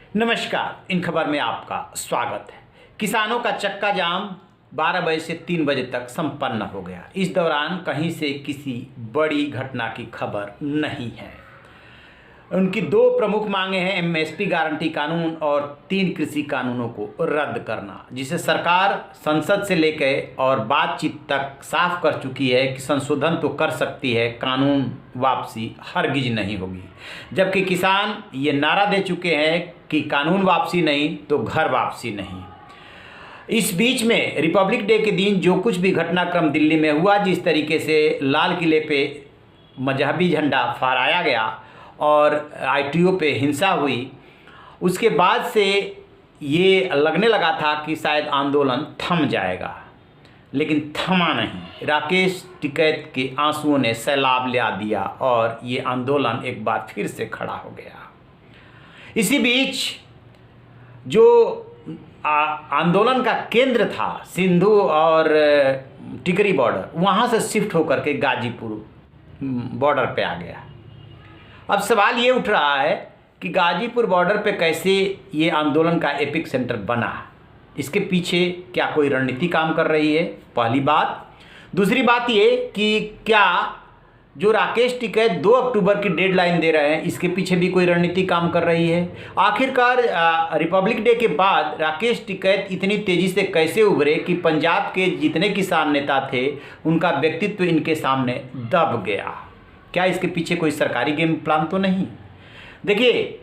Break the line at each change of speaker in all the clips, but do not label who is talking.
नमस्कार। इन खबर में आपका स्वागत है। किसानों का चक्का जाम 12 बजे से 3 बजे तक संपन्न हो गया। इस दौरान कहीं से किसी बड़ी घटना की खबर नहीं है। उनकी दो प्रमुख मांगे हैं, एमएसपी गारंटी कानून और 3 कृषि कानूनों को रद्द करना, जिसे सरकार संसद से लेकर और बातचीत तक साफ कर चुकी है कि संशोधन तो कर सकती है, कानून वापसी हरगिज नहीं होगी। जबकि किसान ये नारा दे चुके हैं कि कानून वापसी नहीं तो घर वापसी नहीं। इस बीच में रिपब्लिक डे के दिन जो कुछ भी घटनाक्रम दिल्ली में हुआ, जिस तरीके से लाल किले पे मजहबी झंडा फहराया गया और आईटीओ पे हिंसा हुई, उसके बाद से ये लगने लगा था कि शायद आंदोलन थम जाएगा, लेकिन थमा नहीं। राकेश टिकैत के आंसुओं ने सैलाब ला दिया और ये आंदोलन एक बार फिर से खड़ा हो गया। इसी बीच जो आंदोलन का केंद्र था सिंधु और टिकरी बॉर्डर, वहाँ से शिफ्ट होकर के गाजीपुर बॉर्डर पे आ गया। अब सवाल ये उठ रहा है कि गाजीपुर बॉर्डर पे कैसे ये आंदोलन का एपिक सेंटर बना, इसके पीछे क्या कोई रणनीति काम कर रही है, पहली बात। दूसरी बात ये कि क्या जो राकेश टिकैत 2 अक्टूबर की डेडलाइन दे रहे हैं, इसके पीछे भी कोई रणनीति काम कर रही है। आखिरकार रिपब्लिक डे के बाद राकेश टिकैत इतनी तेज़ी से कैसे उभरे कि पंजाब के जितने किसान नेता थे उनका व्यक्तित्व इनके सामने दब गया। क्या इसके पीछे कोई सरकारी गेम प्लान तो नहीं? देखिए,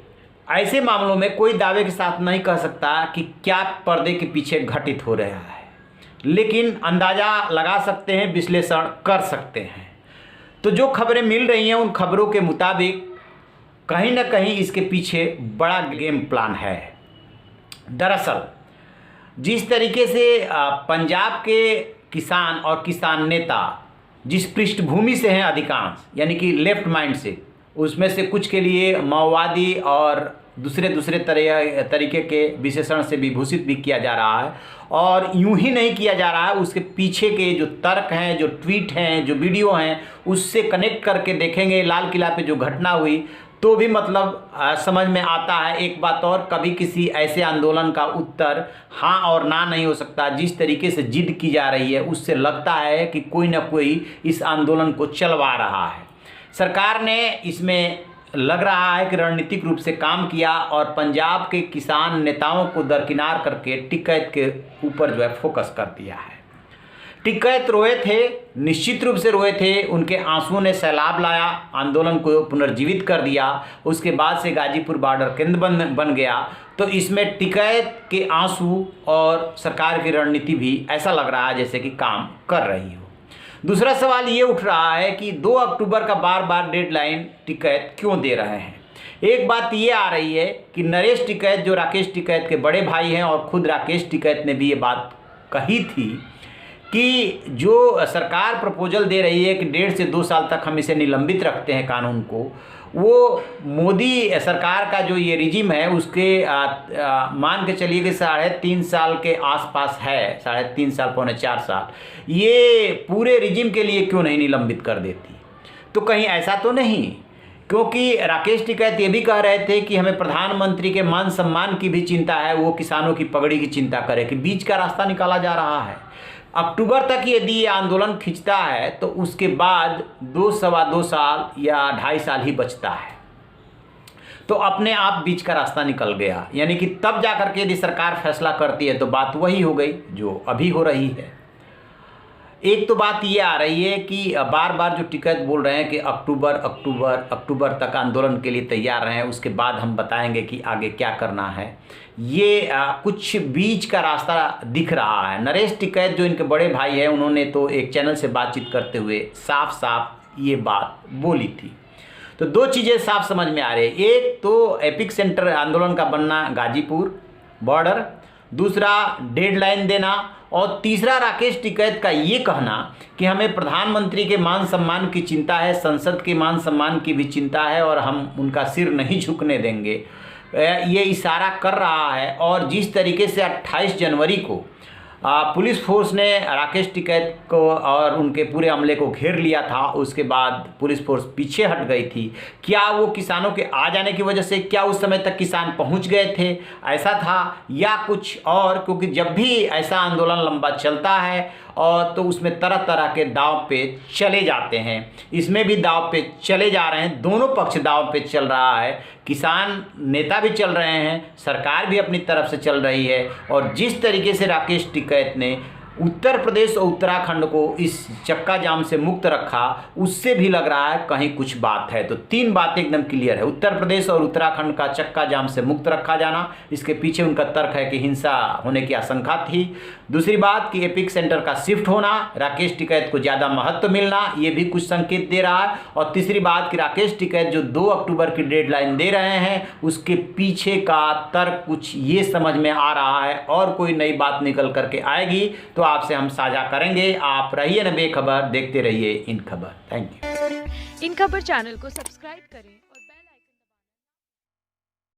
ऐसे मामलों में कोई दावे के साथ नहीं कह सकता कि क्या पर्दे के पीछे घटित हो रहा है, लेकिन अंदाज़ा लगा सकते हैं, विश्लेषण कर सकते हैं। तो जो खबरें मिल रही हैं उन खबरों के मुताबिक कहीं ना कहीं इसके पीछे बड़ा गेम प्लान है। दरअसल जिस तरीके से पंजाब के किसान और किसान नेता जिस पृष्ठभूमि से हैं अधिकांश, यानी कि लेफ्ट माइंड से, उसमें से कुछ के लिए माओवादी और दूसरे तरीके के विशेषण से विभूषित भी किया जा रहा है। और यूं ही नहीं किया जा रहा है, उसके पीछे के जो तर्क हैं, जो ट्वीट हैं, जो वीडियो हैं, उससे कनेक्ट करके देखेंगे लाल किला पे जो घटना हुई, तो भी मतलब समझ में आता है। एक बात और, कभी किसी ऐसे आंदोलन का उत्तर हाँ और ना नहीं हो सकता। जिस तरीके से जिद की जा रही है उससे लगता है कि कोई ना कोई इस आंदोलन को चलवा रहा है। सरकार ने इसमें लग रहा है कि रणनीतिक रूप से काम किया और पंजाब के किसान नेताओं को दरकिनार करके टिकैत के ऊपर जो है फोकस कर दिया है। टिकैत रोए थे, निश्चित रूप से रोए थे, उनके आंसुओं ने सैलाब लाया, आंदोलन को पुनर्जीवित कर दिया। उसके बाद से गाजीपुर बॉर्डर केंद्र बन गया। तो इसमें टिकैत के आंसू और सरकार की रणनीति भी ऐसा लग रहा है जैसे कि काम कर रही हो। दूसरा सवाल ये उठ रहा है कि 2 अक्टूबर का बार बार डेडलाइन टिकैत क्यों दे रहे हैं। एक बात ये आ रही है कि नरेश टिकैत जो राकेश टिकैत के बड़े भाई हैं, और खुद राकेश टिकैत ने भी ये बात कही थी कि जो सरकार प्रपोजल दे रही है कि 1.5 से 2 साल तक हम इसे निलंबित रखते हैं कानून को, वो मोदी सरकार का जो ये रिजिम है उसके मान के चलिए कि 3.5 साल के आसपास है, 3.5 साल पौने 4 साल, ये पूरे रिजिम के लिए क्यों नहीं निलंबित कर देती। तो कहीं ऐसा तो नहीं, क्योंकि राकेश टिकैत ये भी कह रहे थे कि हमें प्रधानमंत्री के मान सम्मान की भी चिंता है, वो किसानों की पगड़ी की चिंता करे, कि बीच का रास्ता निकाला जा रहा है। अक्टूबर तक यदि ये आंदोलन खिंचता है तो उसके बाद 2 सवा 2 साल या 2.5 साल ही बचता है, तो अपने आप बीच का रास्ता निकल गया। यानी कि तब जाकर के यदि सरकार फैसला करती है तो बात वही हो गई जो अभी हो रही है। एक तो बात ये आ रही है कि बार बार जो टिकैत बोल रहे हैं कि अक्टूबर तक आंदोलन के लिए तैयार रहें, उसके बाद हम बताएंगे कि आगे क्या करना है। ये कुछ बीच का रास्ता दिख रहा है। नरेश टिकैत जो इनके बड़े भाई हैं, उन्होंने तो एक चैनल से बातचीत करते हुए साफ साफ ये बात बोली थी। तो 2 चीज़ें साफ समझ में आ रही है। एक तो एपिक सेंटर आंदोलन का बनना गाजीपुर बॉर्डर, दूसरा डेडलाइन देना, और तीसरा राकेश टिकैत का ये कहना कि हमें प्रधानमंत्री के मान सम्मान की चिंता है, संसद के मान सम्मान की भी चिंता है और हम उनका सिर नहीं झुकने देंगे। ये इशारा कर रहा है। और जिस तरीके से 28 जनवरी को पुलिस फोर्स ने राकेश टिकैत को और उनके पूरे अमले को घेर लिया था। उसके बाद पुलिस फोर्स पीछे हट गई थी। क्या वो किसानों के आ जाने की वजह से, क्या उस समय तक किसान पहुंच गए थे, ऐसा था या कुछ और? क्योंकि जब भी ऐसा आंदोलन लंबा चलता है और तो उसमें तरह तरह के दांव पे चले जाते हैं। इसमें भी दांव पे चले जा रहे हैं, दोनों पक्ष दांव पे चल रहा है। किसान नेता भी चल रहे हैं, सरकार भी अपनी तरफ से चल रही है। और जिस तरीके से राकेश टिकैत ने उत्तर प्रदेश और उत्तराखंड को इस चक्का जाम से मुक्त रखा, उससे भी लग रहा है कहीं कुछ बात है। तो तीन बातें एकदम क्लियर है। उत्तर प्रदेश और उत्तराखंड का चक्का जाम से मुक्त रखा जाना, इसके पीछे उनका तर्क है कि हिंसा होने की आशंका थी। दूसरी बात कि एपिक सेंटर का शिफ्ट होना, राकेश टिकैत को ज़्यादा महत्व मिलना, ये भी कुछ संकेत दे रहा है। और तीसरी बात कि राकेश टिकैत जो 2 अक्टूबर की डेडलाइन दे रहे हैं, उसके पीछे का तर्क कुछ ये समझ में आ रहा है। और कोई नई बात निकल करके आएगी तो आपसे हम साझा करेंगे। आप रहिए न बेखबर, देखते रहिए इन खबर। Thank you.
इन खबर चैनल को सब्सक्राइब करें।